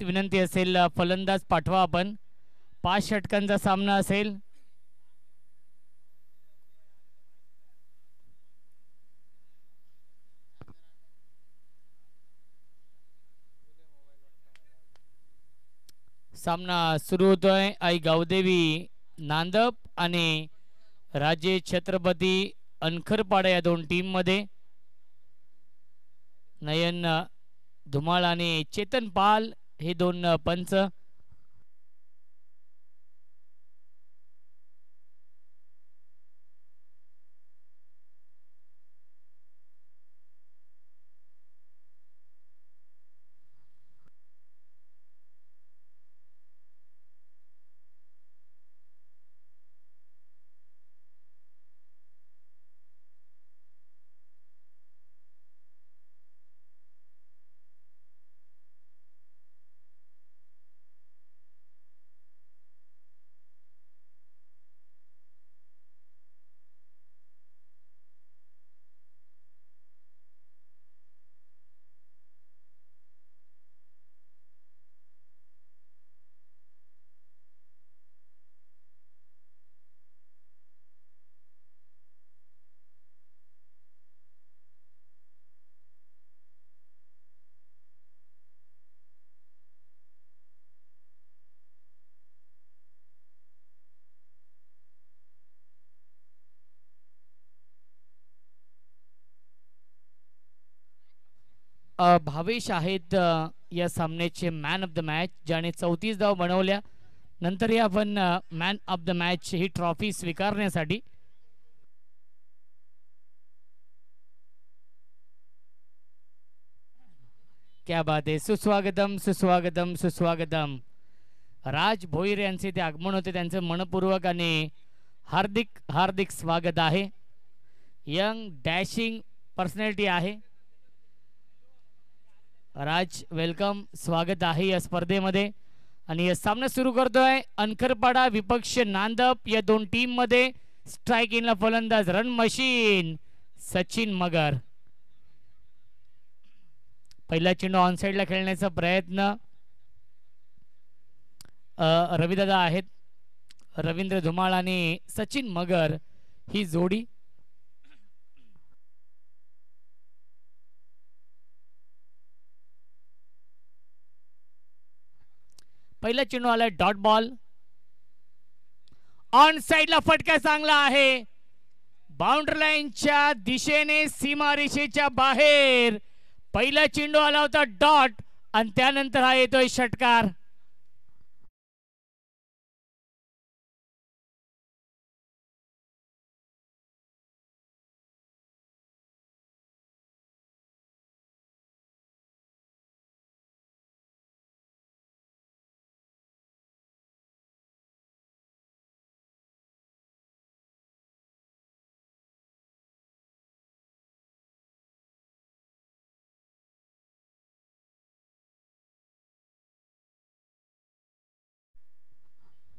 विनंती असेल फलंदाज पाठवा आपण 5 षटकांचा सामना असेल. सामना सुरू होतोय. आई गावदेवी नांदप आणि राजे छत्रपती अनखरपाडा या दोन टीम मध्ये. नयन धुमाळ आणि चेतन पाल हे दोन पंच. भावेश आहेत या सामन्याचे मॅन ऑफ द मॅच, ज्याने 34 धाव बनवल्या. नंतर या आपण man of the match he trophy स्वीकारण्यासाठी. क्या बात आहे. सुस्वागतम सुस्वागतम सुस्वागतम. राज भोईर यांचे ते आगमन होते, त्यांचं मनपूर्वक आणि हार्दिक हार्दिक स्वागत आहे. यंग डॅशिंग पर्सनॅलिटी आहे. राज वेलकम, स्वागत आहे या स्पर्धेमध्ये. आणि सामना सुरू करतोय अनखरपाडा विपक्ष नांदप या दोन टीम मध्ये. स्ट्राइक इनला फलंदाज रन मशीन सचिन मगर. पहिला चेंडू ऑन साइडला खेळण्याचा प्रयत्न रविदादा आहेत. रवींद्र धुमाळ आणि सचिन मगर ही जोडी. पहिला चेंडू आलाय डॉट बॉल. ऑन साइडला फटका चांगला आहे. बाउंड्री लाईनच्या दिशेने सीमारेषेच्या बाहेर पहिला चेंडू आला होता डॉट आणि त्यानंतर हा येतोय षटकार.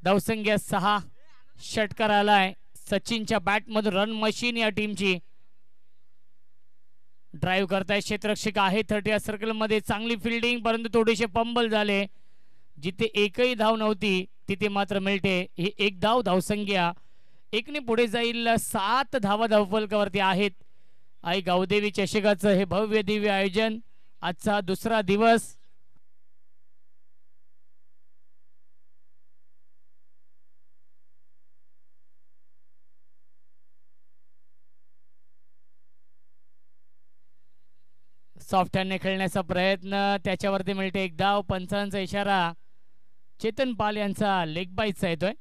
धावसंख्या 6. षटकार आलाय सचिनच्या बॅट मधून. रन मशीन या टीमची. ड्राईव्ह करताय क्षेत्ररक्षक आहे 30 सर्कल मध्ये. चांगली फिल्डिंग, परंतु थोडेसे पंबल झाले. जिथे एकही धाव नव्हती तिथे मात्र मिळते ही एक धाव. धावसंख्या 1ने पुढे जाईल. 7 धावा धावफलकावरती आहेत. आई गावदेवी चषकाचं हे भव्य दिव्य आयोजन. आजचा दुसरा दिवस. सॉफ्ट हँडने खेळण्याचा प्रयत्न, त्याच्यावरती मिळते एक धाव. पंचांचा इशारा चेतन पाल यांचा लेग बाईचा येतोय.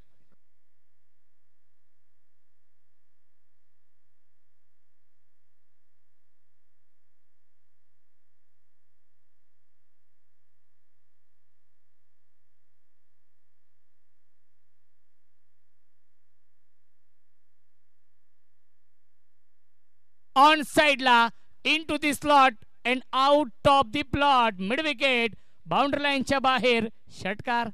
ऑन साइडला into the slot and out of the plot. Mid wicket. Boundary लाईनच्या बाहेर षटकार.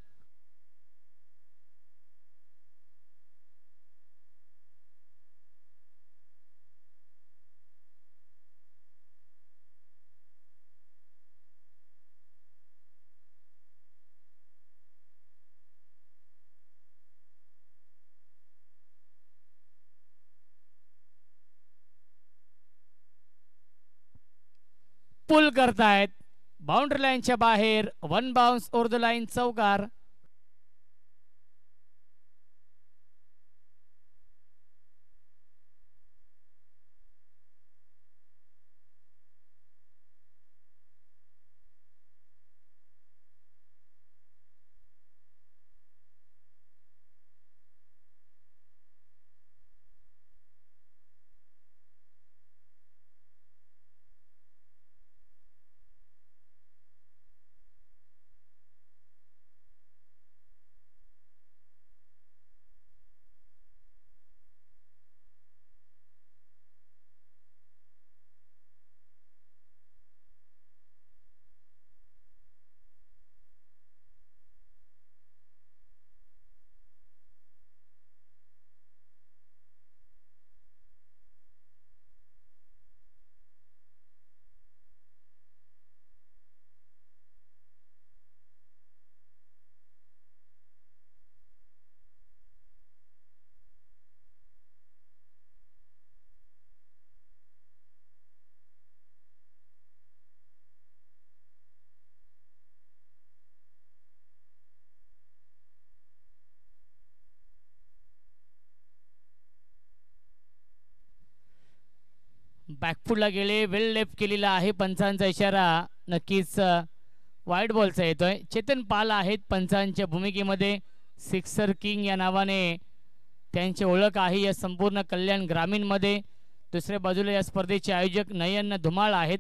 पुल करतायत बाउंड्री लाईनच्या बाहेर. 1 बाउन्स ओव्हर द लाईन, चौकार. बॅकफुटला गेले, वेल लेफ्ट केलेला आहे. पंचांचा इशारा नक्कीच वाईट बॉलचा येतोय. चेतन पाल आहेत पंचांच्या भूमिकेमध्ये. सिक्सर किंग या नावाने त्यांची ओळख आहे या संपूर्ण कल्याण ग्रामीण मध्ये. दुसऱ्या बाजूला या स्पर्धेचे आयोजक नयन धुमाळ आहेत.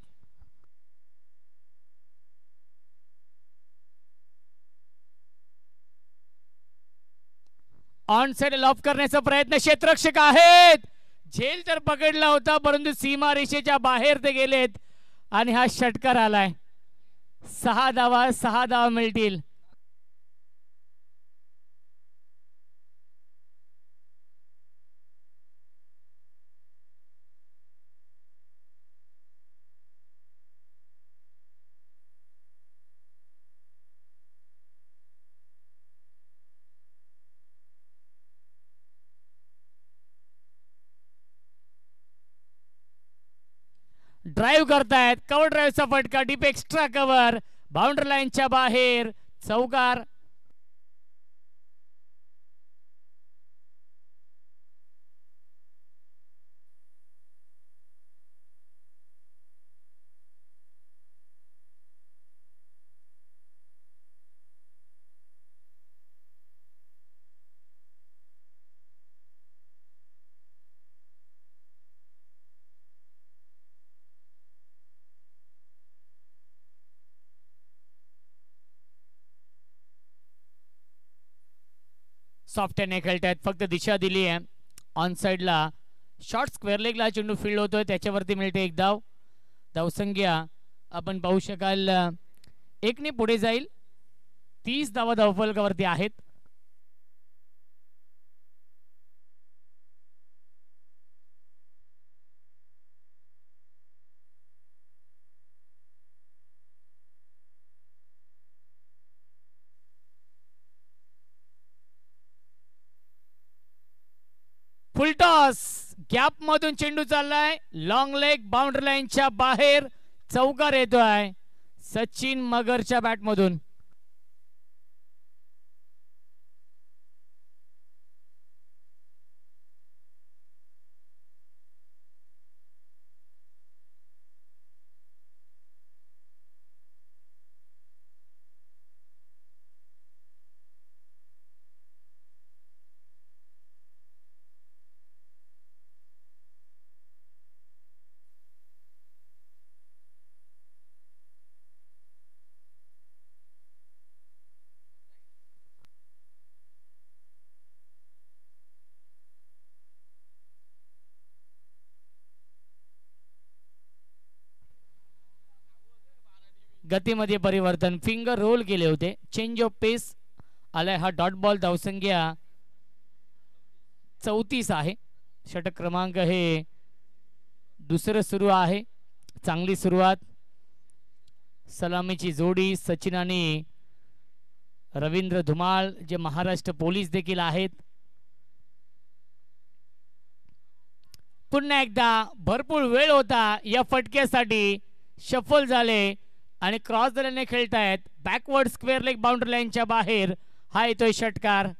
ऑन साइड लॉफ करण्याचा प्रयत्न, क्षेत्ररक्षक आहेत. झेल तर पकडला होता परंतु सीमा रेषेच्या बाहेर ते गेलेत आणि हा षटकार आलाय. 6 धावा मिळतील. ड्राइव्ह करतायत, कव्हर ड्राइव्हचा फटका, डीप एक्स्ट्रा कव्हर, बाउंड्री लाईनच्या बाहेर, चौकार. सॉफ्ट ने खेळतायत, फक्त दिशा दिली आहे. ऑन साइडला शॉर्ट स्क्वेअर लेगला चेंडू फील्ड होतोय, त्याच्यावरती मिळते 1 धाव. धावसंख्या आपण पाहू शकाल 1 ने पुढे जाईल. 30 धावा धावफलकावरती आहेत. फुलटॉस, गॅप मधून चेंडू चाललाय, लॉंग लेग, बाउंड्री लाईनच्या बाहेर, चौकार येतोय सचिन मगरच्या बॅट मधून. गतीमध्ये परिवर्तन, फिंगर रोल केले होते, चेंज ऑफ पेस आलाय. हा डॉट बॉल. धावसंख्या 34 आहे. षटक क्रमांक हे दुसरं सुरू आहे. चांगली सुरुवात. सलामीची जोडी सचिन आणि रवींद्र धुमाळ जे महाराष्ट्र पोलीस देखील आहेत. पुन्हा एकदा भरपूर वेळ होता या फटक्यासाठी. शफल झाले आणि क्रॉस झाल्याने खेळतायत. बॅकवर्ड स्क्वेअर लेग बाउंड्री लाईनच्या बाहेर हा येतोय षटकार.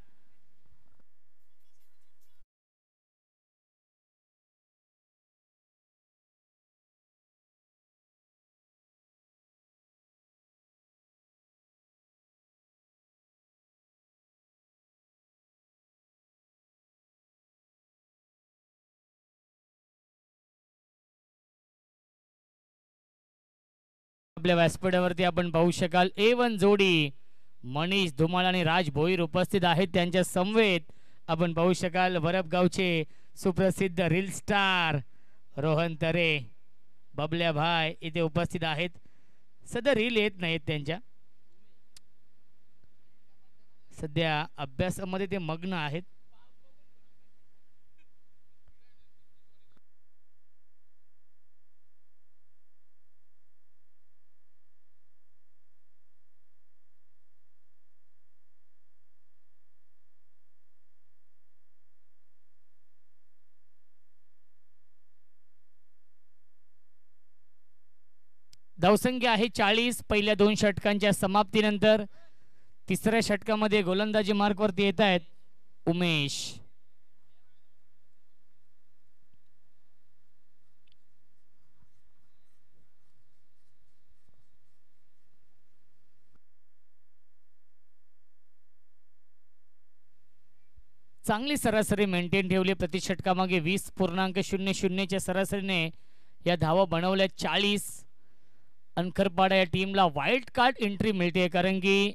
आपल्या व्यासपीठावरती आपण पाहू शकाल A1 जोडी मनीष धुमाळ आणि राज भोईर उपस्थित आहेत. त्यांच्या समवेत आपण पाहू शकाल वरपगावचे सुप्रसिद्ध रील स्टार रोहन तरे बबल्या भाई इथे उपस्थित आहेत. सध्या रील येत नाहीत त्यांच्या, सध्या अभ्यासामध्ये ते मग्न आहेत. धावसंख्या आहे 40 पहिल्या 2 षटकांच्या समाप्तीनंतर. तिसऱ्या षटकामध्ये गोलंदाजी मार्कवरती येत आहेत उमेश. चांगली सरासरी मेंटेन ठेवली. प्रति षटकामागे 20.00 च्या सरासरीने या धावा बनवल्या. 40. अनखरपाडा या टीमला वाईल्ड कार्ड एंट्री मिळते, कारण की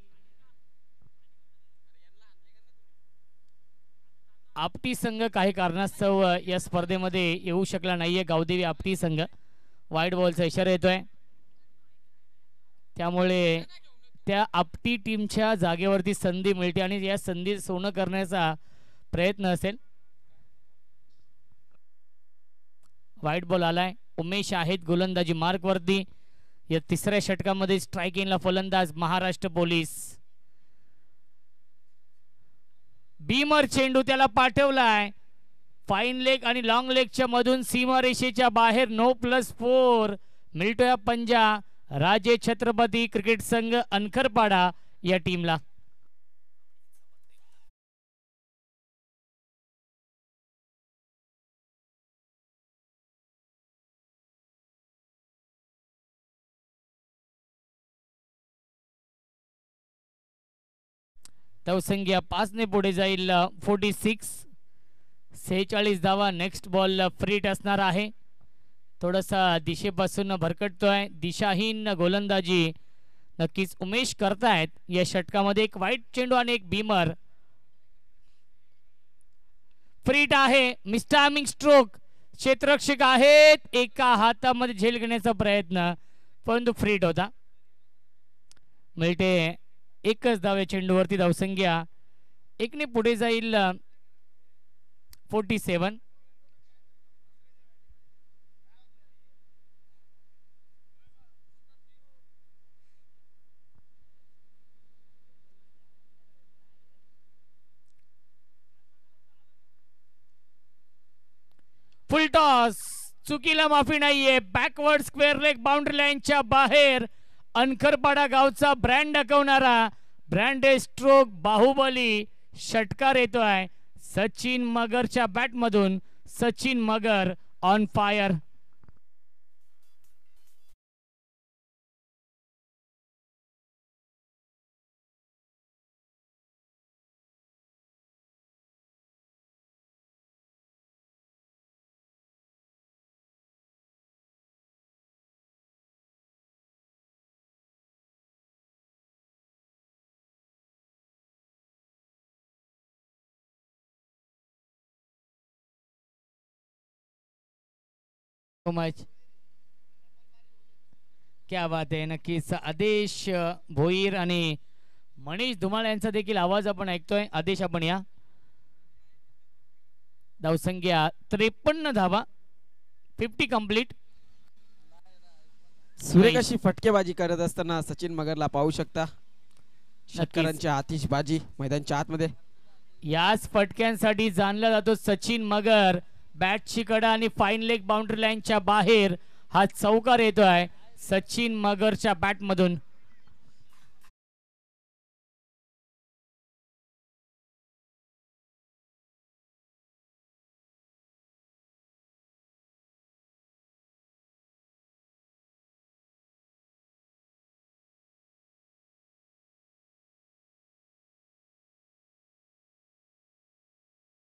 आपटी संघ काही कारणास्तव या स्पर्धेमध्ये येऊ शकला नाहीये. गावदेवी आपटी संघ वाईट बॉलचा इशारा येतोय, त्यामुळे त्या आपटी टीमच्या जागेवरती संधी मिळते आणि या संधी सोनं करण्याचा प्रयत्न असेल. वाईट बॉल आलाय. उमेश आहेत गोलंदाजी मार्कवरती. या तिसऱ्या षटकामध्ये स्ट्रायकिंगला फलंदाज महाराष्ट्र पोलीस. बीमर चेंडू त्याला पाठवलाय. फाईन लेग आणि लॉंग लेगच्या मधून सीमारेषेच्या बाहेर. 9+4 मिळतोय पंजा राजे छत्रपती क्रिकेट संघ अनखरपाडा या टीमला. धावसंख्या 5 ने पुढे जाईल. 46. 46 धावा. नेक्स्ट बॉल फ्रीट असणार आहे. थोडासा दिशेपासून भरकटतोय. दिशाहीन गोलंदाजी नक्कीच उमेश करतायत या षटकामध्ये. एक वाईट चेंडू आणि एक बीमर. फ्रीट आहे. मिस्टायमिंग स्ट्रोक. क्षेत्ररक्षक आहेत. एका हातामध्ये झेल घेण्याचा प्रयत्न, परंतु फ्रीट होता. मिळते एकच धाव या चेंडूवरती. धावसंख्या 1 ने पुढे जाईल. 47. फुल टॉस. चुकीला माफी नाहीये. बॅकवर्ड स्क्वेअर लेग बाउंड्री लाईनच्या बाहेर. अनखरपाडा गावचा ब्रँड दाखवणारा ब्रँडेड स्ट्रोक बाहुबली षटकार येतोय सचिन मगरच्या बॅट मधून. सचिन मगर ऑन फायर. मच क्या बात आहे. नक्कीच आदेश भोईर आणि मनीष धुमाळ यांचा देखील आवाज आपण ऐकतोय. आदेश आपण या. धावसंख्या 53 धावा. 50 कंप्लीट. सुरेख अशी फटकेबाजी करत असताना सचिन मगरला पाहू शकता. षटकारांची आतिषबाजी मैदानच्या आतमध्ये. याच फटक्यांसाठी जाणला जातो सचिन मगर. बॅटची कडा आणि फाईन लेग बाउंड्री लाईनच्या बाहेर हा चौकार येतोय. सचिन मगरच्या बॅट मधून.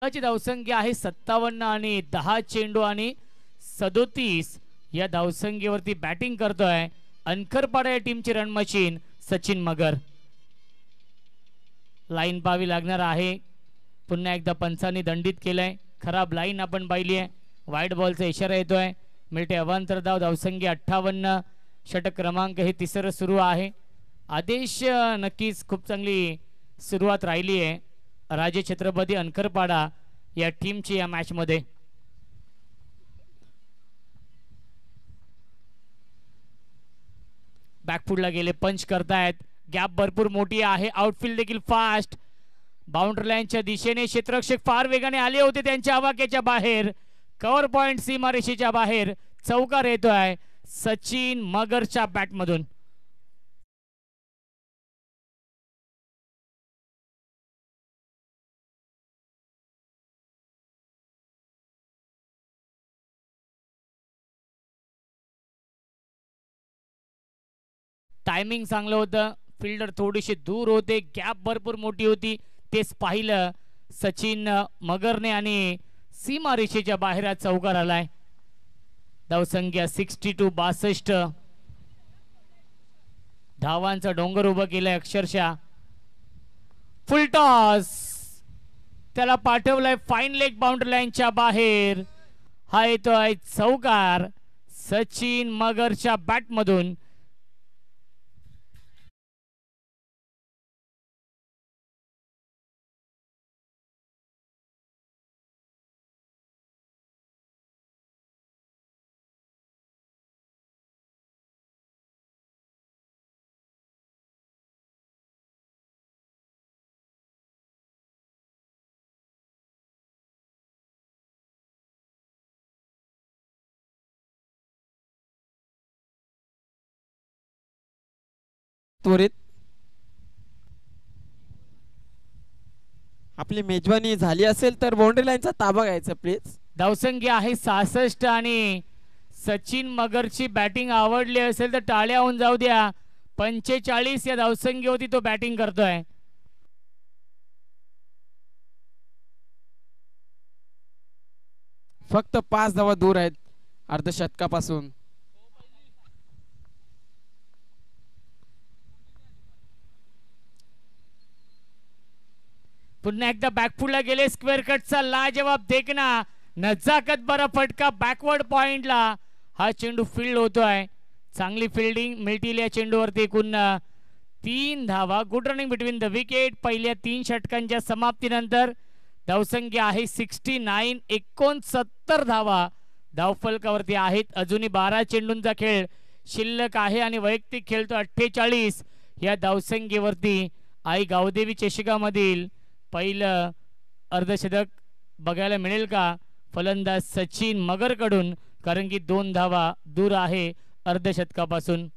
धावसंख्या आहे 57 आणि 10 चेंडू आणि 37 या धावसंख्येवरती बॅटिंग करतोय अनकरपाडा या टीमची रन मशीन सचिन मगर. लाईन पाहावी लागणार आहे. पुन्हा एकदा पंचांनी दंडित केलंय. खराब लाईन आपण पाहिली आहे. वाईट बॉलचा इशारा येतोय. मिळते अवांतर धाव. धावसंख्या 58. षटक क्रमांक हे तिसरं सुरू आहे. आदेश नक्कीच खूप चांगली सुरुवात राहिली आहे राजे छत्रपती अनकरपाडा या टीमची या मॅच मध्ये. बॅकफुटला गेले. पंच करतायत. गॅप भरपूर मोठी आहे. आउटफील्ड देखील फास्ट. बाउंड्री लाईनच्या दिशेने क्षेत्ररक्षक फार वेगाने आले होते त्यांच्या आवाक्याच्या बाहेर. कव्हर पॉइंट सीमारेषेच्या बाहेर चौकार येतोय सचिन मगरच्या बॅट मधून. टायमिंग चांगलं होतं. फिल्डर थोडीशी दूर होते. गॅप भरपूर मोठी होती. तेच पाहिलं सचिन मगरने आणि सीमारेषेच्या बाहेर चौकार आलाय. धावसंख्या 62 62. धावांचा डोंगर उभं केलंय अक्षरशः. फुल टॉस. त्याला पाठवलंय फाईन लेग बाउंड्री लाईनच्या बाहेर. हा येतोय चौकार सचिन मगरच्या बॅट मधून. त्वरित आपली मेजवानी झाली असेल तर बाउंड्री लाईनचा ताबा घ्यायचा प्लीज. धावसंख्या आहे 66 आणि सचिन मगरची बॅटिंग आवडली असेल तर टाळ्या होऊन जाऊ द्या. 45 या धावसंख्येवरती तो बॅटिंग करतोय. फक्त 5 धावा दूर आहेत अर्धशतकापासून. पुन्हा एकदा बॅकफुटला गेले. स्क्वेअर कटचा लाजवाब देखना. नजाकत बरा फटका बॅकवर्ड पॉइंटला. हा चेंडू फील्ड होतोय. चांगली फिल्डिंग मिळतील या चेंडूवरती. एकूण 3 धावा. Good running between the wicket. पहिल्या 3 षटकांच्या समाप्तीनंतर धावसंख्या आहे 69. 69 धावा धावफलकावरती आहेत. अजूनही 12 चेंडूंचा खेळ शिल्लक आहे आणि वैयक्तिक खेळतो 48 या धावसंख्येवरती. आई गावदेवी चषकामधील पहिलं अर्धशतक बघायला मिळेल का फलंदाज सचिन मगर कडून, कारण की 2 धावा दूर आहे अर्धशतकापासून.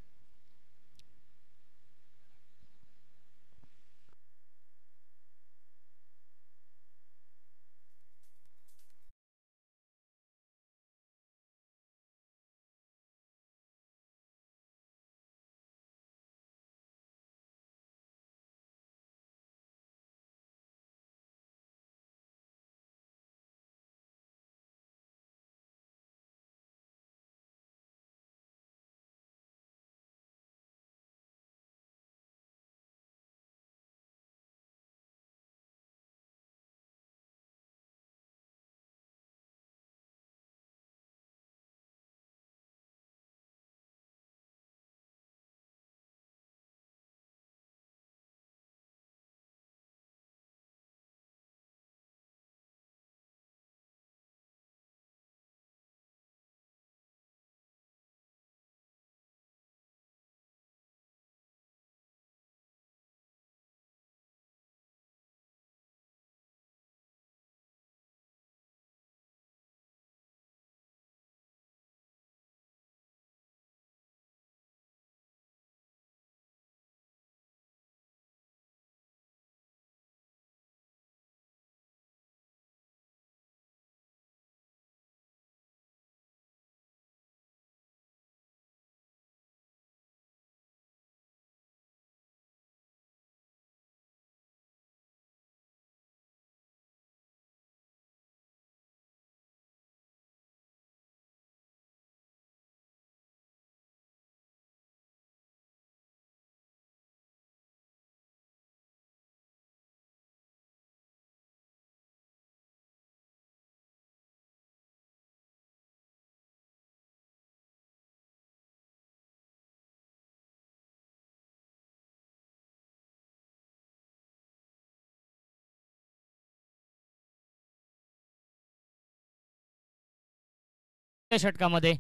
या षटकामध्ये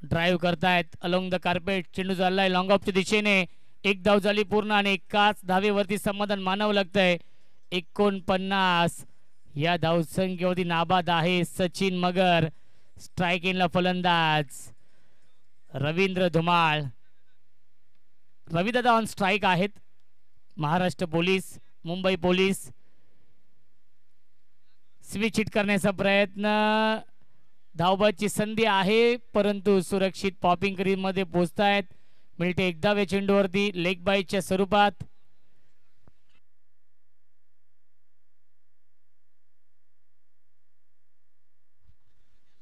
ड्राईव्ह करतायत अलोंग द कार्पेट. चेंडू चाललाय लॉंग ऑफच्या दिशेने. एक धाव झाली पूर्ण आणि एकाच धावेवरती समाधान मानावं लागतंय. 49 या धावसंख्येवरती नाबाद आहे सचिन मगर. स्ट्राईक इनला फलंदाज रवींद्र धुमाळ. रविदादा ऑन स्ट्राईक आहेत. Maharashtra police, Mumbai police. Switch hit करण्याचा प्रयत्न. धावबाची संधी आहे परंतु सुरक्षित पॉपिंग क्रीज मध्ये पोहोचतायत. मिळते एक धाव या चेंडूवरती लेग बाईटच्या स्वरूपात.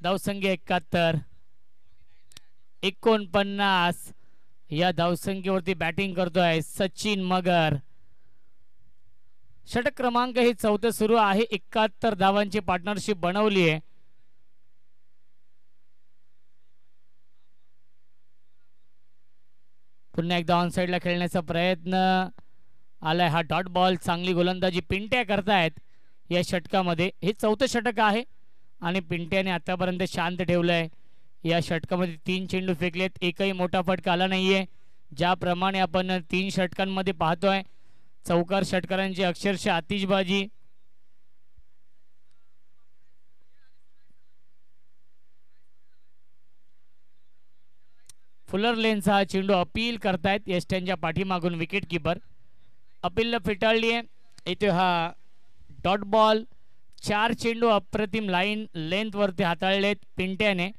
धावसंख्या 71. 49 या धावसंख्येवरती बॅटिंग करतोय सचिन मगर. षटक क्रमांक हे 4 सुरू आहे. 71 धावांची पार्टनरशिप बनवली आहे. पुन्हा एकदा ऑन साइडला खेळण्याचा प्रयत्न आलाय. हा डॉट बॉल. चांगली गोलंदाजी पिंट्या करतायत या षटकामध्ये. हे 4थं षटक आहे आणि पिंट्याने आतापर्यंत शांत ठेवलंय. या षटकामध्ये 3 चेंडू फेकलेत. एकही मोठा फटका आला नाहीये. ज्याप्रमाणे आपण 3 षटकांमध्ये पाहतोय चौकार षटकारांची अक्षरशः आतिषबाजी. फुलर लेनचा हा चेंडू अपील करतायत यष्ट्यांच्या पाठीमागून विकेट किपर. अपीलला फिटाळली आहे. इथे हा डॉट बॉल. 4 चेंडू अप्रतिम लाईन लेंथ वरती हाताळलेत पिंट्याने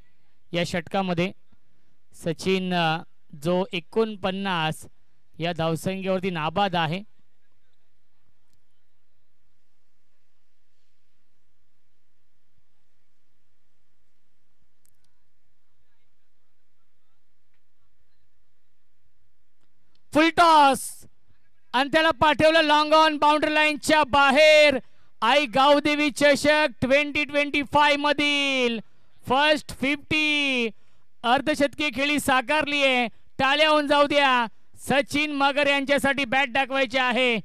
या षटकामध्ये. सचिन जो 49 या धावसंख्येवरती नाबाद आहे. फुल टॉस आणि त्याला पाठवलं लॉंग ऑन बाउंड्री लाईनच्या बाहेर. आई गावदेवी चषक 2025 मधील फर्स्ट 50 अर्धशतकी खेळी साकारली आहे. टाळ्या होऊन जाऊ द्या. सचिन मगर यांच्यासाठी बॅट दाखवायची आहे.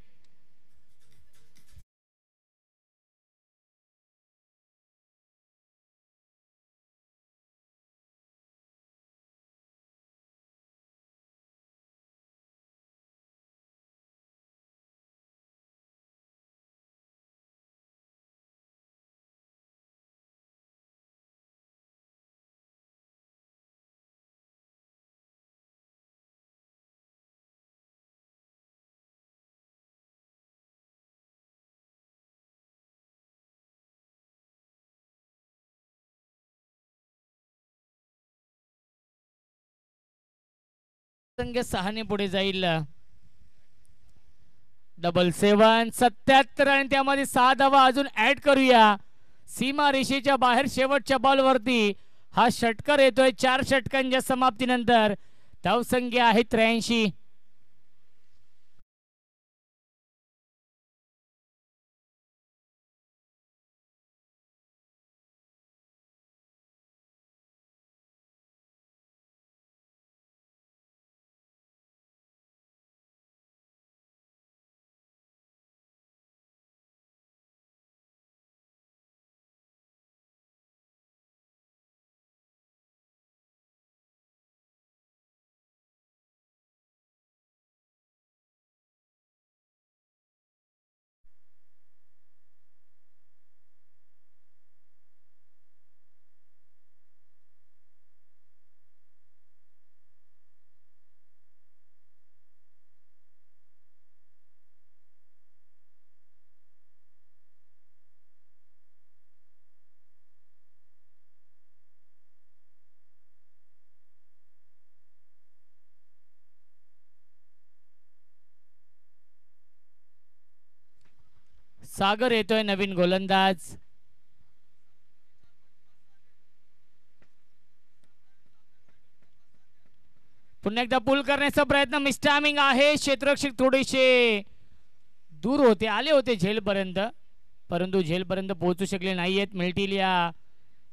संघ 6 पुढे जाईल. 77 77 आणि त्यामध्ये 6 धावा अजून ऍड करूया. सीमा रेषेच्या बाहेर शेवटच्या बॉलवरती हा षटकार येतोय. 4 षटकांच्या समाप्तीनंतर धावसंख्या आहे 83. सागर येतोय नवीन गोलंदाज. पुन्हा एकदा पुल करण्याचा प्रयत्न. मिस्टामिंग आहे. क्षेत्ररक्षक थोडेसे दूर होते. आले होते झेलपर्यंत परंतु झेलपर्यंत पोहोचू शकले नाहीयेत. मिळतील या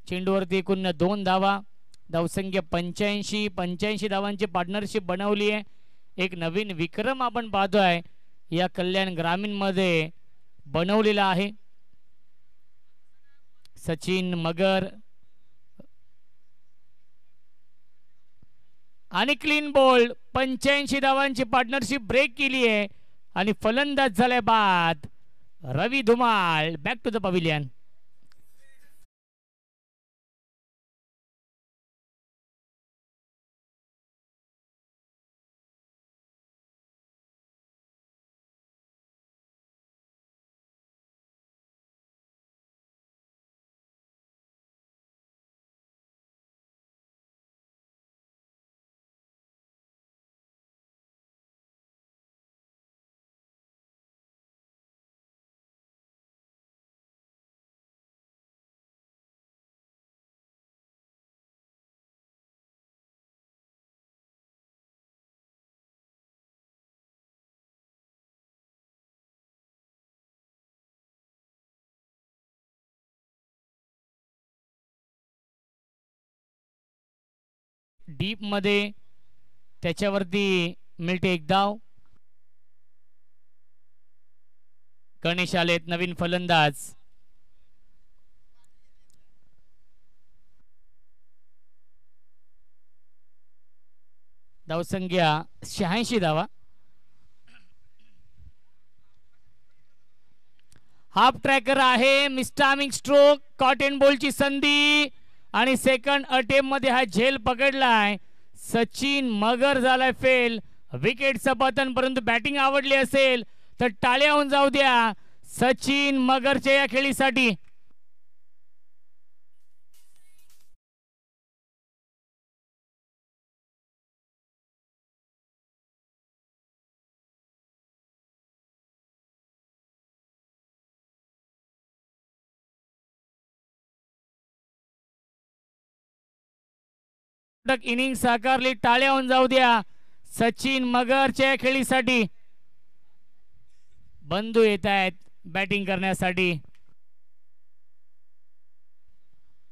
चेंडूवरती एकूण 2 धावा. धावसंख्या 85 धावांची पार्टनरशिप बनवली आहे. एक नवीन विक्रम आपण पाहतोय या कल्याण ग्रामीण मध्ये बनवलेला आहे. सचिन मगर आणि क्लीन बोल्ड 85 धावांची पार्टनरशिप ब्रेक केली आहे आणि फलंदाज झालाय बाद Ravi Dhumal. Back to the pavilion. Deep मध्ये त्याच्यावरती मिळते एक धाव. गणेश आलेत नवीन फलंदाज. धावसंख्या 86 धावा. हाफ ट्रॅकर आहे. मिस्टामिंग स्ट्रोक कॉटन बॉलची संधी आणि सेकंड अटेम्प्ट मध्ये हा झेल पकडलाय. सचिन मगर झालाय फेल. विकेटचं पतन. परंतु बॅटिंग आवडली असेल तर टाळ्या होऊन जाऊ द्या सचिन मगरच्या या खेळीसाठी. इनिंग साकारली. टाळ्या होऊन जाऊ द्या सचिन मगरच्या खेळीसाठी. बंधू येत आहेत बॅटिंग करण्यासाठी.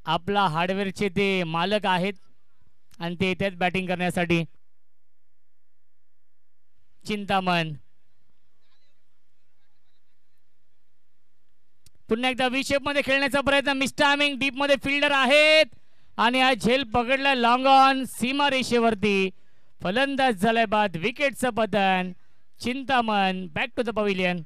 आपला हार्डवेअरचे ते मालक आहेत आणि ते येत आहेत बॅटिंग करण्यासाठी. चिंतामण पुन्हा एकदा विशेप मध्ये खेळण्याचा प्रयत्न. मिस्टामिंग डीप मध्ये फिल्डर आहेत आणि हा झेल पकडला लॉंग ऑन सीमा रेषेवरती. फलंदाज झालाय बाद. विकेटचं पतन. Chintaman back to the pavilion.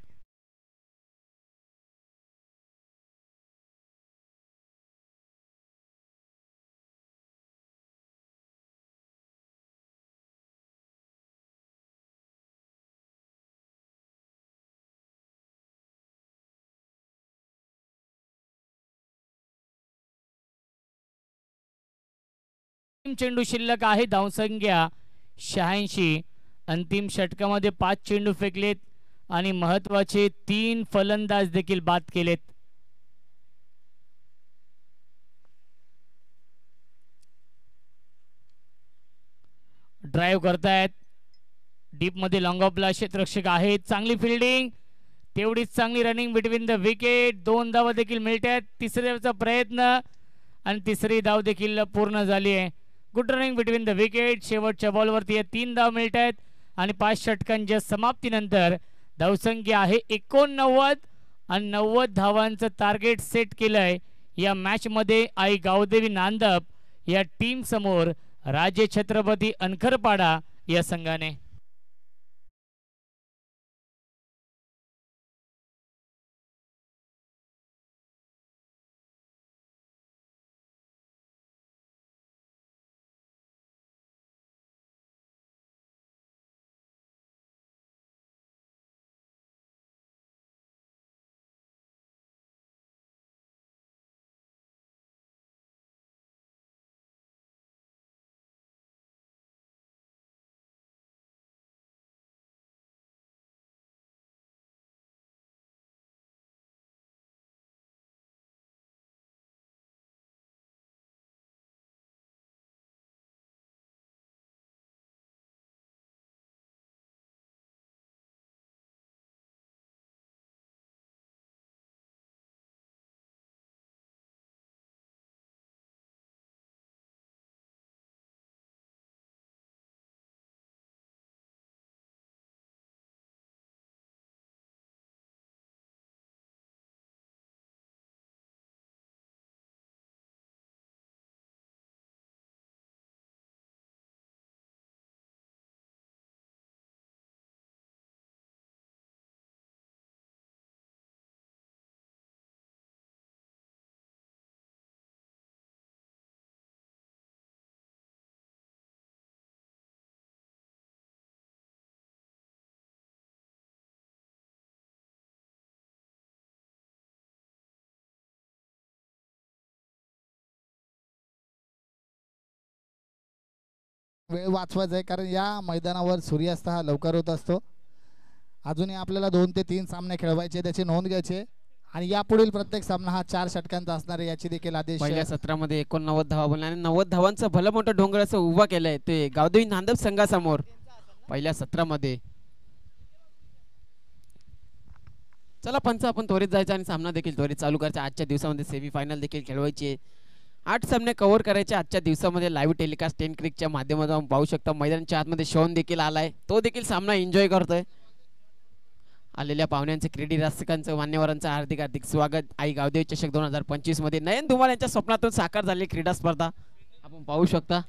चेंडू शिल्लक आहे. धावसंख्या 86. अंतिम षटकामध्ये 5 चेंडू फेकलेत आणि महत्वाचे 3 फलंदाज देखील बाद केलेत. ड्राईव्ह करतायत. डीप मध्ये लॉंग ऑफला क्षेत्ररक्षक आहेत. चांगली फिल्डिंग. तेवढीच चांगली रनिंग बिटवीन द विकेट. 2 धावा देखील मिळतात. तिसऱ्याचा प्रयत्न आणि तिसरी धाव देखील पूर्ण झाली आहे. Good running between the wicket. शेवटच्या बॉलवरती 3 धाव मिळत आहेत आणि 5 षटकांच्या समाप्तीनंतर धावसंख्या आहे 89 आणि 90 धावांचं टार्गेट सेट केलंय या मॅच मध्ये. आई गावदेवी नांदप या टीम समोर राजे छत्रपती अनखरपाडा या संघाने. वेळ वाचवायचा आहे, कारण या मैदानावर सूर्यास्त हा लवकर होत असतो. अजूनही आपल्याला 2 ते 3 सामने खेळवायचे, त्याची नोंद घ्यायची आणि यापुढील प्रत्येक सामना हा 4 षटकांचा असणार आहे, याची देखील आदेश. पहिल्या सत्रामध्ये 89 धावा बनल्या आणि 90 धावांचं भलं मोठं डोंगर असं उभा केलंय ते गावदेवी नांदप संघासमोर पहिल्या सत्रामध्ये. चला पंच, आपण त्वरित जायचं आणि सामना देखील त्वरित चालू करायचा. आजच्या दिवसामध्ये सेमीफायनल देखील खेळवायची आहे. 8 सामने कव्हर करायचे आजच्या दिवसामध्ये. लाईव्ह टेलिकास्ट 10 क्रिकच्या माध्यमातून आपण पाहू शकता. मैदानाच्या आतमध्ये शोन देखील आलाय, तो देखील सामना एन्जॉय करतोय. आलेल्या पाहुण्यांचे, क्रीडी रसिकांचं, मान्यवरांचं हार्दिक हार्दिक स्वागत. आई गावदेवी चषक 2025 मध्ये नयन धुमाळ यांच्या स्वप्नातून साकार झालेली क्रीडा स्पर्धा आपण पाहू शकता.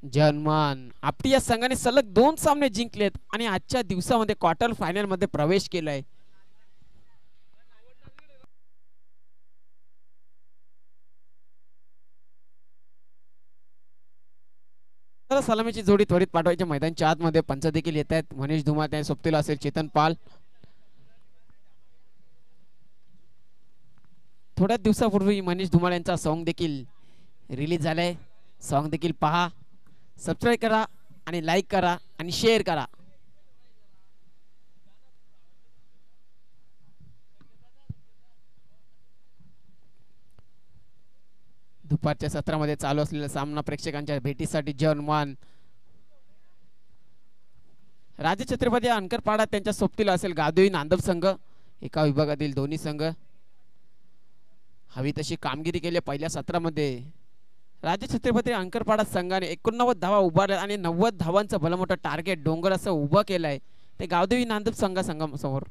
जनमान आपटी या संघाने सलग 2 सामने जिंकलेत आणि आजच्या दिवसामध्ये क्वार्टर फायनल मध्ये प्रवेश केलाय. सलामीची जोडी त्वरित पाठवायच्या मैदानाच्या आतमध्ये. पंच देखील येत आहेत. मनीष धुमाळ त्या सोबतीला असेल चेतन पाल. थोड्याच दिवसापूर्वी मनीष धुमाळ यांचा सॉन्ग देखील रिलीज झालाय. सॉन्ग देखील पहा, सबस्क्राईब करा आणि लाईक करा आणि शेअर करा. दुपारच्या सत्रामध्ये चालू असलेला सामना प्रेक्षकांच्या भेटीसाठी जनमान राजे छत्रपती अंकरपाडा त्यांच्या सोबतीला असेल गावदेवी नांदप संघ. एका विभागातील दोन्ही संघ हवी तशी कामगिरी केली पहिल्या सत्रामध्ये. राजे छत्रपती अंकरपाडा संघाने 89 धावा उभारल्या आणि 90 धावांचं भलं मोठं टार्गेट डोंगर असं उभं केलंय ते गावदेवी नांदप संघासमोर.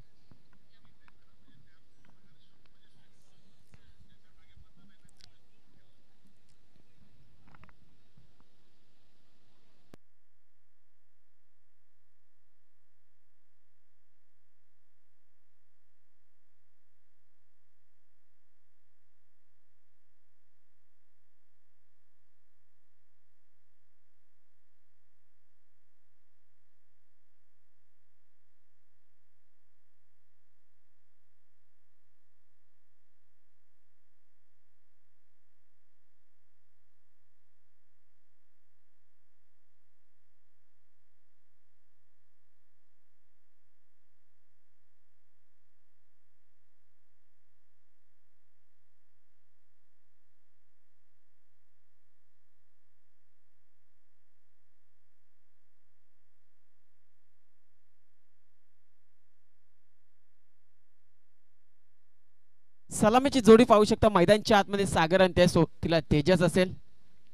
सलामीची जोडी पाहू शकता मैदानच्या आतमध्ये. सागर आणि त्या सोबतीला तेजस असेल,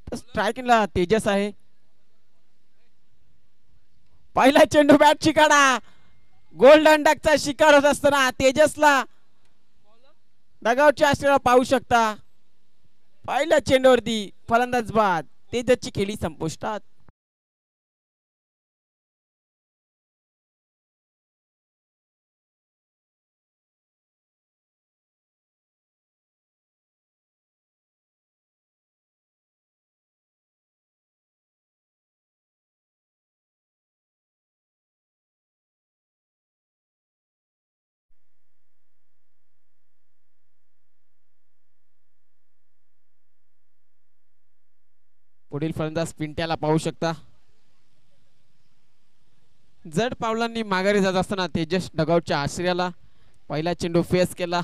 तर स्ट्रायकिंगला तेजस आहे. पहिला चेंडू बॅट शिकाडा, गोल्डन डकचा शिकार होत असताना तेजसला डगआउटच्या आश्रयाला पाहू शकता. पहिल्या चेंडूवरती फलंदाज बाद. तेजसची खेळी संपुष्टात. पुढील फलंदाज पिंट्याला पाहू शकता. जड पावलांनी माघारी जात असताना तेजस डगआउटच्या आश्रयाला. पहिला चेंडू फेस केला,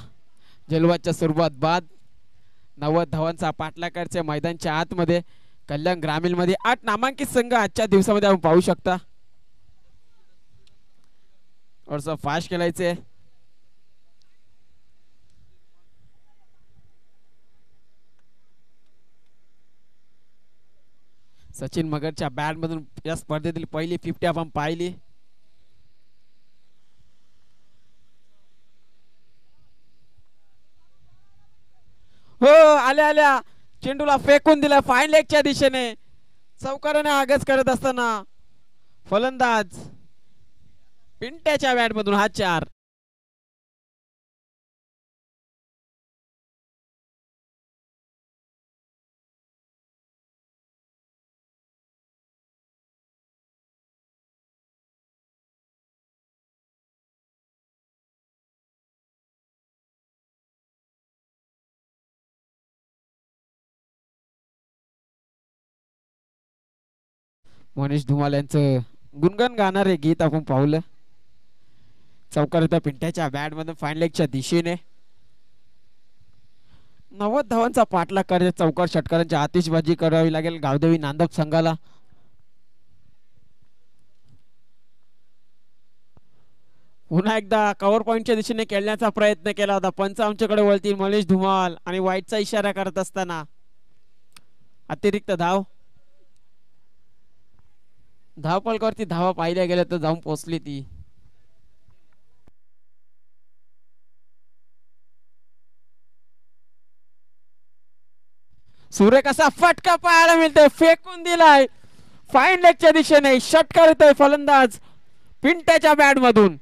जलवाच्या सुरुवात बाद. 90 धावांचा पाठलाग करायचा मैदानच्या आतमध्ये. कल्याण ग्रामीण मध्ये 8 नामांकित संघ आजच्या दिवसामध्ये आपण पाहू शकता. और फास्ट खेळायचे. सचिन मगरच्या बॅट मधून या स्पर्धेतील पहिली 50 आपण पाहिली. हो, आल्या आल्या चेंडूला फेकून दिला फाईन लेगच्या दिशेने. चौकाराने आगस करत असताना फलंदाज पिंट्याच्या बॅट मधून हा 4. मनीष धुमाल यांचं गुणगण गाणारे गीत आपण पाहुलं. चौकार पिंट्याच्या बॅट मधून फाईन लेगच्या दिशेने 90 धावांचा पाठलाग करायचा. चौकार षटकारांची आतिषबाजी करावी लागेल गावदेवी नांदप संघाला. पुन्हा एकदा कव्हर पॉइंटच्या दिशेने खेळण्याचा प्रयत्न केला होता. पंच आमच्याकडे वळतील मनीष धुमाल आणि वाईटचा इशारा करत असताना अतिरिक्त धाव. धावपलकावरती धावा पाहिल्या गेल्या तर जाऊन पोहोचली ती. सुरेख असा फटका पाहायला मिळतोय. फेकून दिलाय फाईन लेगच्या दिशेने. षटकार येतोय फलंदाज पिंट्याच्या बॅट मधून.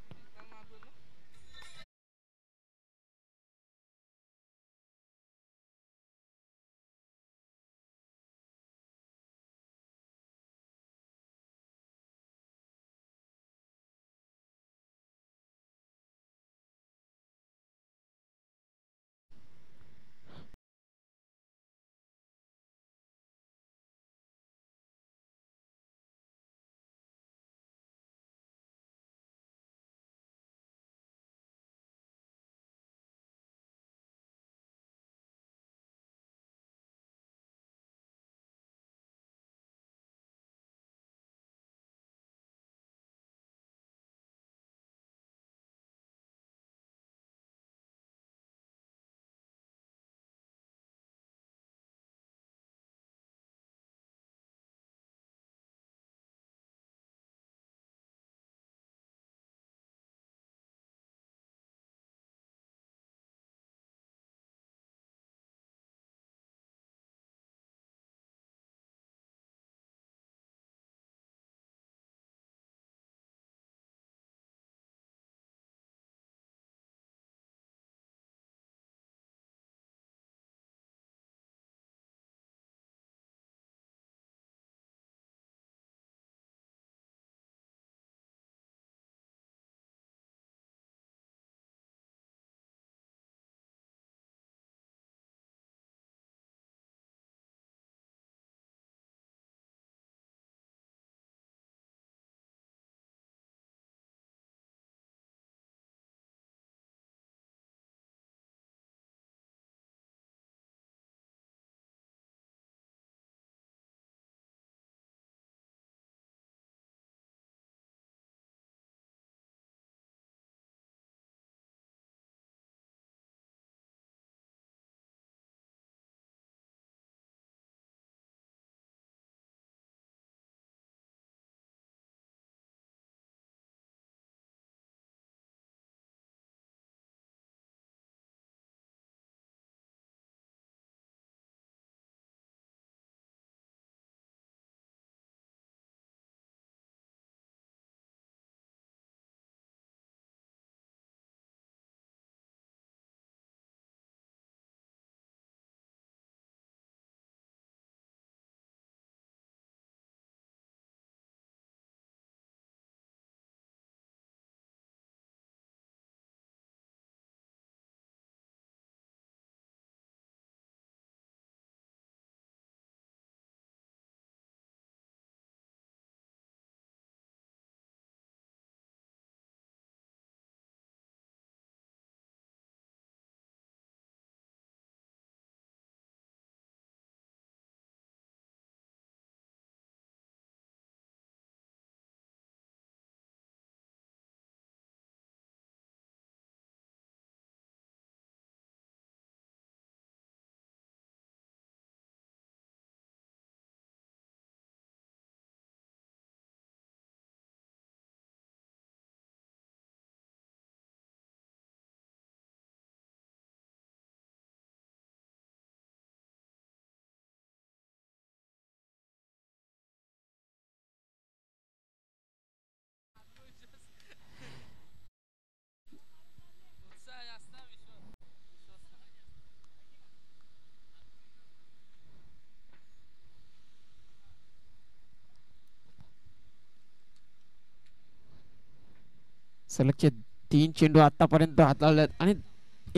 सलगचे 3 चेंडू आतापर्यंत हाताळले आणि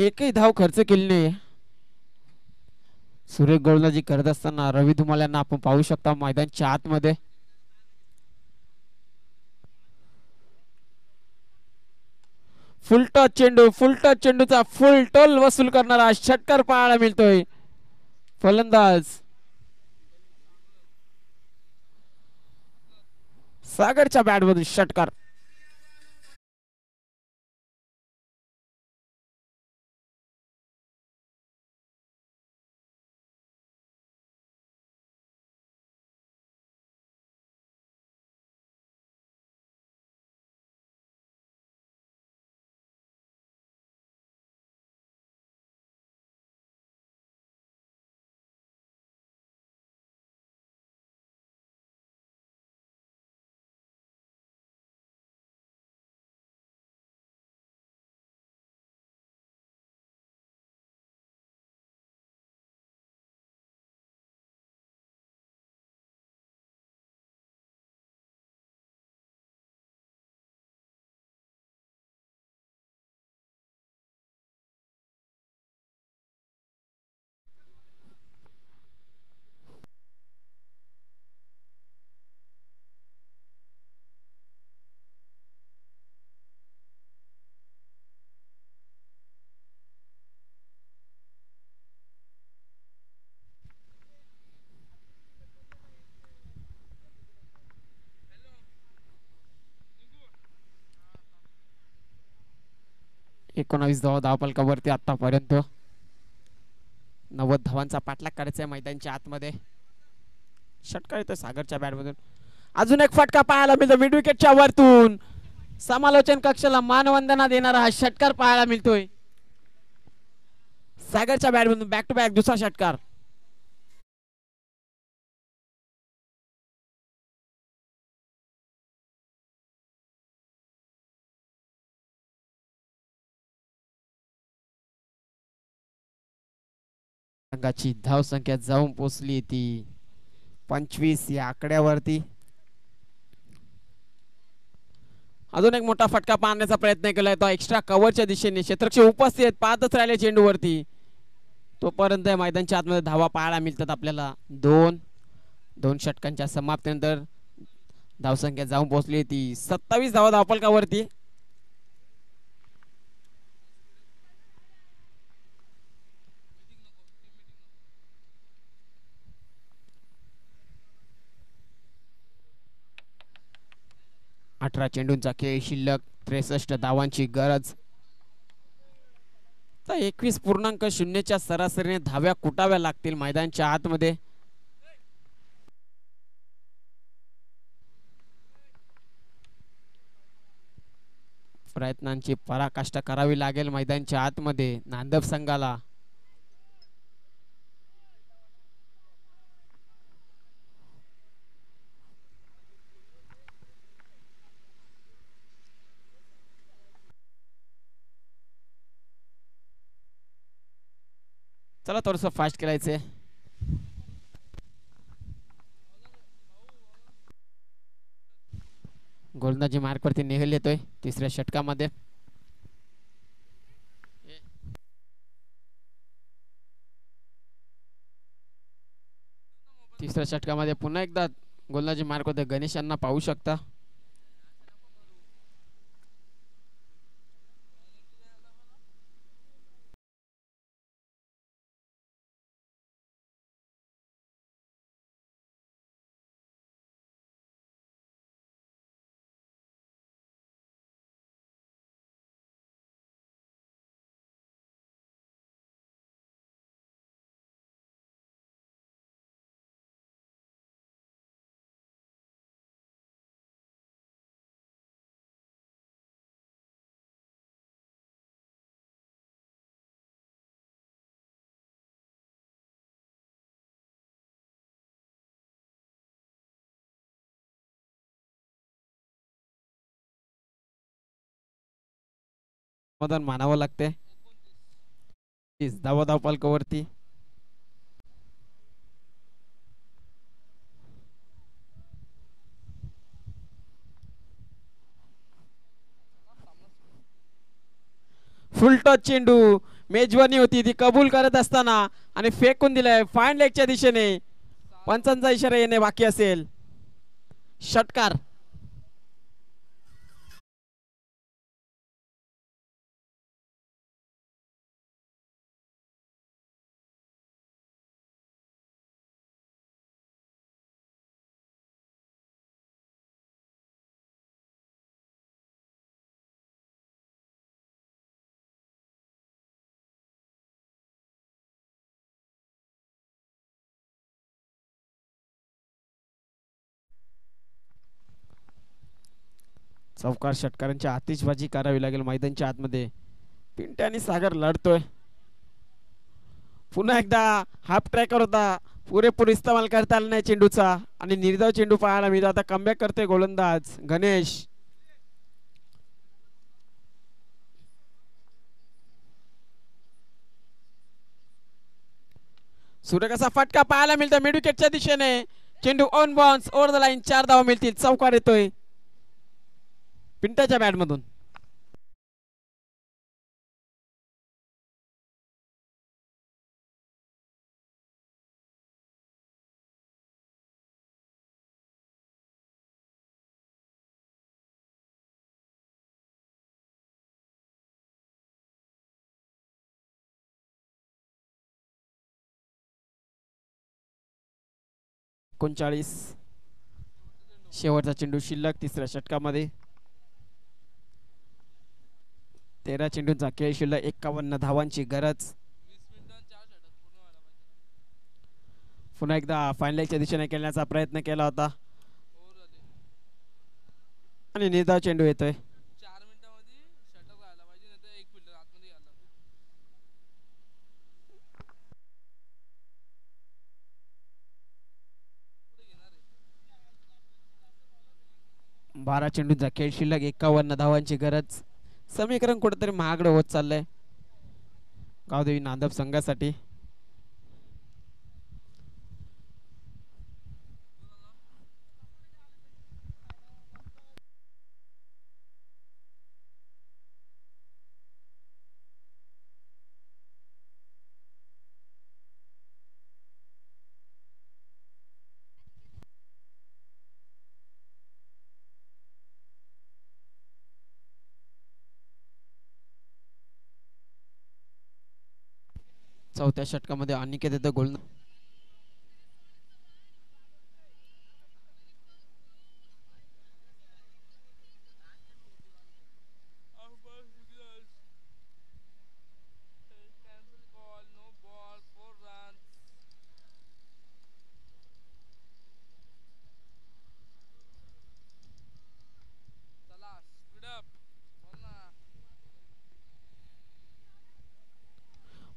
एकही धाव खर्च केली नाही. सुरेख गोलंदाजी करत असताना रवी धुमाल यांना आपण पाहू शकता मैदानच्या आतमध्ये. फुल टच चेंडूचा फुल टोल वसूल करणारा षटकार पाहायला मिळतोय. फलंदाज सागरच्या बॅट मधून षटकार. एकोणावीस धावपलकावरती आतापर्यंत 90 धावांचा पाठलाग करायचा आहे मैदानाच्या आतमध्ये. षटकार येतो सागरच्या बॅट मधून. अजून एक फटका पाहायला मिळतो मिड विकेटच्या वरतून. समालोचन कक्षाला मानवंदना देणारा हा षटकार पाहायला मिळतोय सागरच्या बॅट मधून. बॅक टू बॅक दुसरा षटकार. संघाची धाव संख्या जाऊन पोहोचली ती 25 या आकड्यावरती. अजून एक मोठा फटका पाहण्याचा प्रयत्न केलाय तो एक्स्ट्रा कव्हरच्या दिशेने. क्षेत्ररक्षक उपस्थित पाहतच राहिले चेंडूवरती. तोपर्यंत मैदानाच्या आतमध्ये धावा पाहायला मिळतात आपल्याला. दोन षटकांच्या समाप्तीनंतर धावसंख्या जाऊन पोहोचली ती 27 धावा धावपलकावरती. अठरा चेंडूंचा खेळ शिल्लक. 63 धावांची गरज. 21.0च्या सरासरीने धाव्या कुटाव्या लागतील मैदानाच्या आतमध्ये. प्रयत्नांची पराकाष्ठा करावी लागेल मैदानाच्या आतमध्ये नांदब संघाला. चला थोडस फास्ट खेळायचंय. गोलंदाजी मार्क वरती नेहल येतोय तिसऱ्या षटकामध्ये. तिसऱ्या षटकामध्ये पुन्हा एकदा गोलंदाजी मार्क वरती गणेश यांना पाहू शकता. मदन मानावं लागते. धावा धावपलकावरती. फुल टच चेंडू. मेजवानी होती ती कबूल करत असताना आणि फेकून दिलाय फाईन लेगच्या दिशेने. पंचांचा इशारा येणे बाकी असेल. षटकार. चौकार षटकारांची आतिषबाजी करावी लागेल मैदानच्या आतमध्ये. पिंट्या आणि सागर लढतोय. पुन्हा एकदा हाफ ट्रॅकर होता, पुरेपूर इस्तेमाल करता आला नाही चेंडूचा आणि निर्धाव चेंडू पाहायला मिळतो. आता कमबॅक करते गोलंदाज गणेश. सूर्यकाचा फटका पाहायला मिळतो मिड विकेटच्या दिशेने. चेंडू on bounce over the line. 4 धावा मिळतील. चौकार येतोय पिंट्याच्या बॅट मधून. एकोणचाळीस शेवटचा चेंडू शिल्लक तिसऱ्या षटकामध्ये. 13 चेंडूंचा खेळ शिल्लक. 51 धावांची गरज. पुन्हा एकदा फायनलच्या दिशेने खेळण्याचा प्रयत्न केला होता आणि निर्धाव चेंडू येतोय. बारा चेंडूंचा खेळ शिल्लक. 51 धावांची गरज. समीकरण कुठेतरी महागडं होत चाललंय गावदेवी नांदप संघासाठी. चौथ्या षटकामध्ये अनिकेत येतो गोल.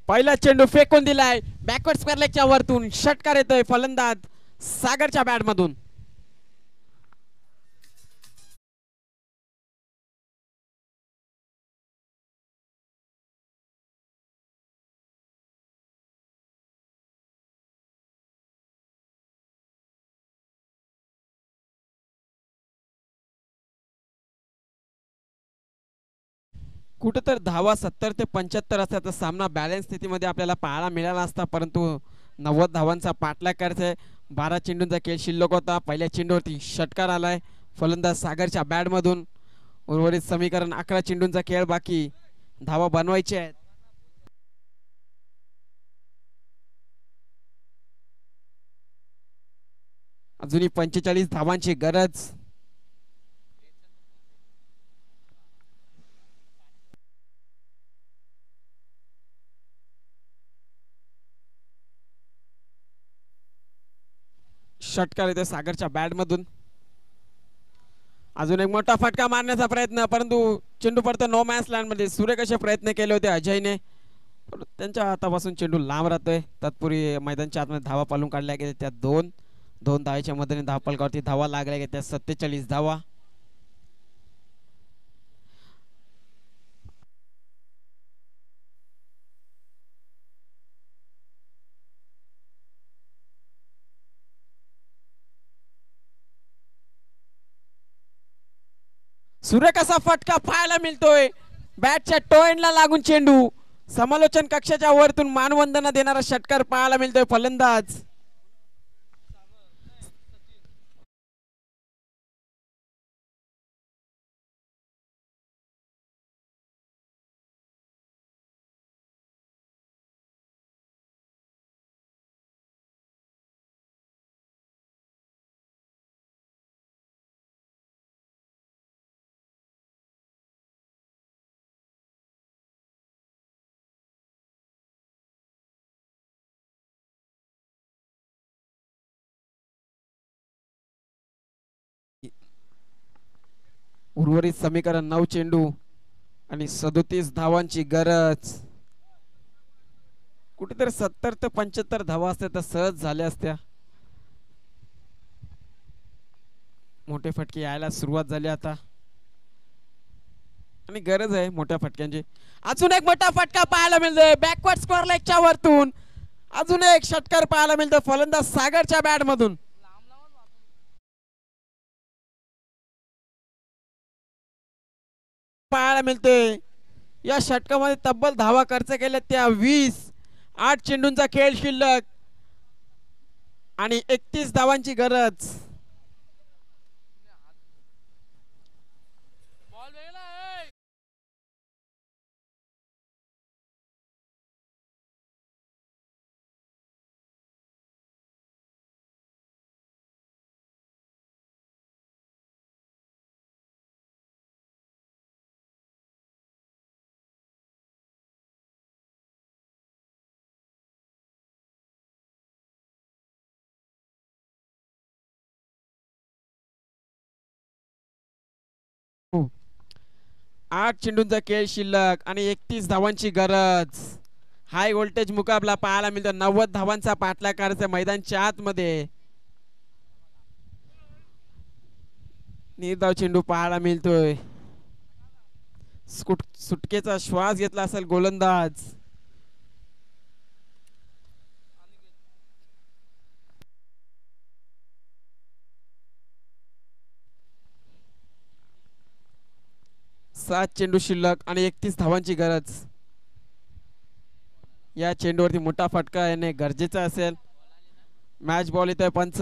पहिला चेंडू फेकून दिलाय बॅकवर्ड स्क्वेअर लेगच्या वरतून. षटकार येतोय फलंदाज सागरच्या बॅट मधून. कुठेतर धावा 70 ते 75 असल्याचा सामना बॅलन्स स्थितीमध्ये आपल्याला पाहायला मिळाला असता, परंतु 90 धावांचा पाठलाग करते. 12 चेंडूंचा खेळ शिल्लक होता. पहिल्या चेंडूवरती षटकार आलाय फलंदाज सागरच्या बॅट मधून. उर्वरित समीकरण 11 चेंडूंचा खेळ बाकी. धावा बनवायचे आहेत. अजूनही 45 धावांची गरज. षटकार येतो सागरच्या बॅट मधून. अजून एक मोठा फटका मारण्याचा प्रयत्न, परंतु चेंडू पडतो नो मॅन्स लँड मध्ये. सूर्यकाचे प्रयत्न केले होते अजयने, त्यांच्या हातापासून चेंडू लांब राहतोय. तत्पूर्वी मैदानच्या आतमध्ये धावा पालून काढल्या गेल्या. त्या दोन धावाच्या मदतीने धावफलकावरती धावा लागल्या गेल्या. त्या 47 धावा. सूर्यकाचा फटका पाहायला मिळतोय. बॅटच्या टो एंडला लागून चेंडू. समालोचन कक्षाच्या वरतून मानवंदना देणारा षटकार पाहायला मिळतोय फलंदाज उर्वरित समीकरण 9 चेंडू आणि 37 धावांची गरज. कुठेतरी 70 ते 75 धावा असत्या तर सहज झाल्या असत्या. मोठे फटके यायला सुरुवात झाली आता आणि गरज आहे मोठ्या फटक्यांची. अजून एक मोठा फटका पाहायला मिळतोय बॅकवर्ड स्क्वेअर लेगच्या वरतून. अजून एक षटकार पाहायला मिळतो फलंदाज सागरच्या बॅट मधून. पाहायला मिळते या षटकामध्ये तब्बल धावा खर्च केल्या त्या 20. 8 चेंडूंचा खेळ शिल्लक आणि 31 धावांची गरज. आठ चेंडूंचा खेळ शिल्लक आणि 31 धावांची गरज. हाय व्होल्टेज मुकाबला पाहायला मिळतो. 90 धावांचा पाठलाग करायचा मैदानच्या आतमध्ये. निर्धाव चेंडू पाहायला मिळतोय. सुटकेचा श्वास घेतला असेल गोलंदाज. सात चेंडू शिल्लक आणि 31 धावांची गरज. या चेंडूवरती मोठा फटका येणे गरजेचा असेल. मॅच बॉल येतोय पंच.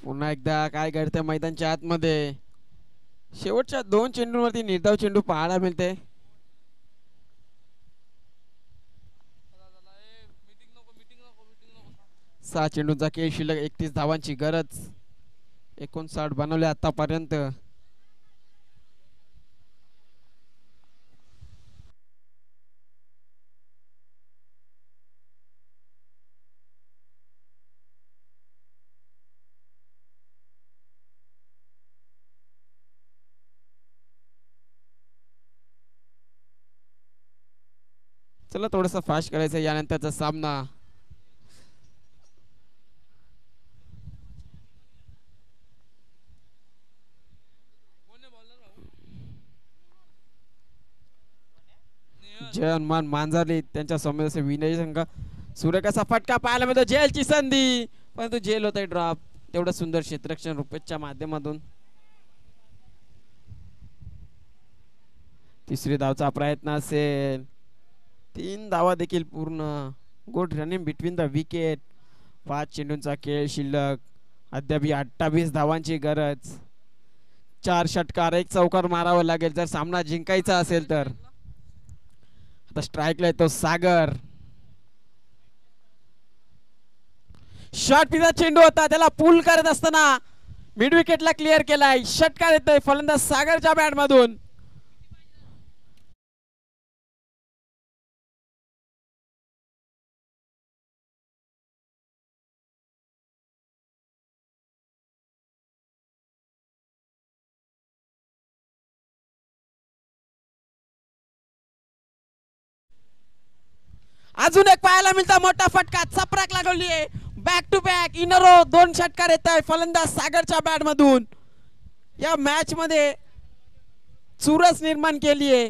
पुन्हा एकदा काय घडतंय मैदानच्या आतमध्ये. शेवटच्या 2 चेंडूंवरती निर्धाव चेंडू पाहायला मिळते. सहा चेंडूंचा खेळ शिल्लक 31 धावांची गरज. 59 बनवले आतापर्यंत. चला थोडस फास्ट करायचं यानंतरचा सामना. जय हनुमान मांजरली त्यांच्या समोर विनय संघ. सूर्यकाचा फटका पाहायला मिळतो. जेलची संधी परंतु जेल होत आहे ड्रॉप. तेवढं सुंदर क्षेत्ररक्षण रुपेशच्या माध्यमातून. तिसरी धावचा प्रयत्न असेल. 3 धावा देखील पूर्ण. Good running between the wicket. 5 चेंडूंचा खेळ शिल्लक. अद्याप 28 धावांची गरज. 4 षटकार 1 चौकार मारावं लागेल जर सामना जिंकायचा असेल तर. आता स्ट्राईकला येतो सागर. शॉर्ट पिचचा चेंडू होता त्याला पुल करत असताना मिड विकेटला क्लिअर केलाय. षटकार येतोय फलंदाज सागरच्या बॅट मधून. अजून एक पाहायला मिळता मोठा फटका. चपराक लागली आहे. Back to back in row 2 षटकार येत आहे फलंदाज सागरच्या बॅट मधून. या मॅच मध्ये चुरस निर्माण केली आहे.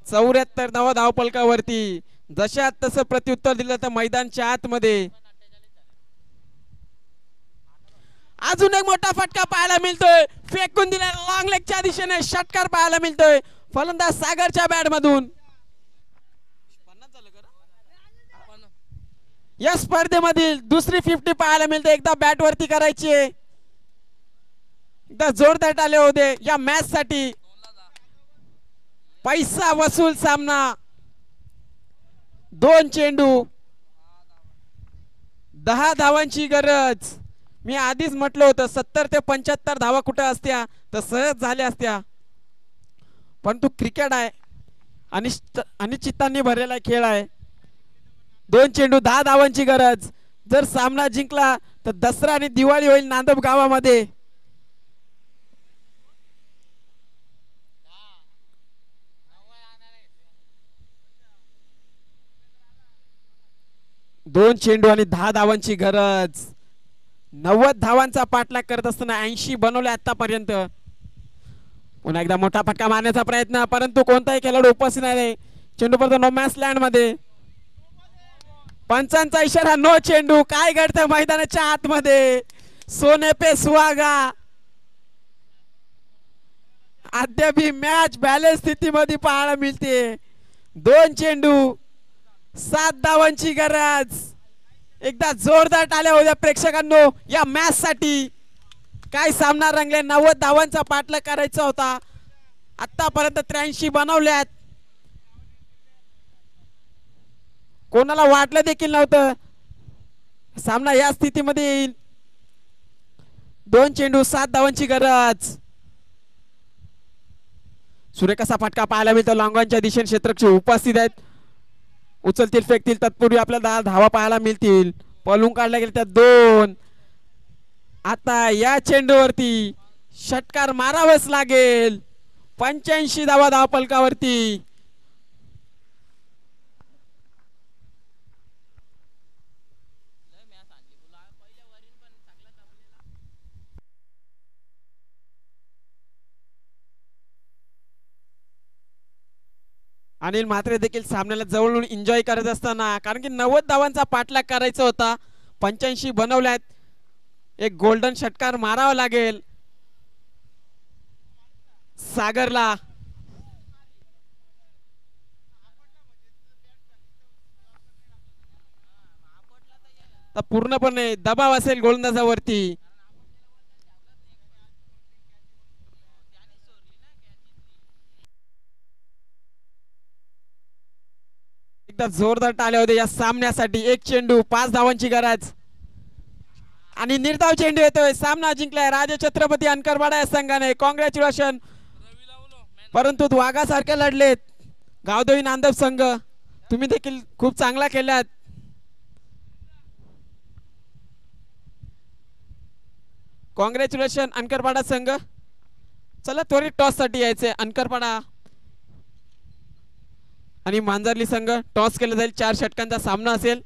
चौऱ्याहत्तर धावा धावपलकावरती. जशात तसं प्रत्युत्तर दिलं तर मैदानच्या आतमध्ये. अजून एक मोठा फटका पाहायला मिळतोय. फेकून दिला लॉंग लेगच्या दिशेने षटकार पाहायला मिळतोय. फलंदाज सागरच्या बॅट मधून या स्पर्धेमधील दुसरी 50 पाहायला मिळते. एकदा बॅट वरती करायची, एकदा जोरदार टाळ्या होऊ दे या मॅच साठी. पैसा वसूल सामना. 2 चेंडू 10 धावांची गरज. मी आधीच म्हटलं होतं 70 ते 75 धावा कुठे असत्या तर सहज झाल्या असत्या, परंतु क्रिकेट आहे आणि चित्तांनी भरलेला खेळ आहे. 2 चेंडू 10 धावांची गरज. जर सामना जिंकला तर दसरा आणि दिवाळी होईल नांदब गावामध्ये. दोन चेंडू आणि 10 धावांची गरज. 90 धावांचा पाठलाग करत असताना 80 बनवले आतापर्यंत. पुन्हा एकदा मोठा फटका मारण्याचा प्रयत्न, परंतु कोणताही खेळाडू उपस्थित नाही. चेंडू परत नो मॅच लँड मध्ये. पंचांचा इशारा नो चेंडू. काय घडतं मैदानाच्या आतमध्ये? सोने पे सुहागा. अद्याप मॅच बॅलन्स स्थितीमध्ये पाहायला मिळते. 2 चेंडू 7 धावांची गरज. एकदा जोरदार टाळ्या होत्या प्रेक्षकांनो या मॅच साठी. काय सामना रंगले. 90 धावांचा पाठलाग करायचा होता. आतापर्यंत 83 बनवल्यात. कोणाला वाटलं देखील नव्हतं सामना या स्थितीमध्ये येईल. 2 चेंडू 7 धावांची गरज. सुरेख असा फटका पाहायला मिळतो. लॉंगॉनच्या दिशेने क्षेत्ररक्षक उपस्थित आहेत. उचलतील फेकतील तत्पूर्वी आपल्याला 10 धावा पाहायला मिळतील. पळून काढल्या गेल्या त्या 2. आता या चेंडूवरती षटकार मारावंच लागेल. 85 धावा धाव फलकावरती. अनिल म्हात्रे देखील सामन्याला जवळून एन्जॉय करत असताना, कारण की 90 धावांचा पाठलाग करायचा होता. 85 बनवल्यात. एक गोल्डन षटकार मारावा लागेल सागरला. तर पूर्णपणे दबाव असेल गोलंदाजावरती. एकदा जोरदार टाळ्या होते या सामन्यासाठी. 1 चेंडू 5 धावांची गरज आणि निर्धाव चेंडू येतोय. सामना जिंकलाय राजे छत्रपती अनकरवाडा या संघाने. कॉंग्रॅच्युलेशन. परंतु वाघासारखे लढलेत गावदेवी नांदब संघ. तुम्ही देखील खूप चांगला खेळलात. कॉंग्रॅच्युलेशन अनकरवाडा संघ. चला त्वरित टॉस साठी यायचे. अनकरवाडा आणि मांजरली संघ टॉस केला जाईल. 4 षटकांचा सामना असेल.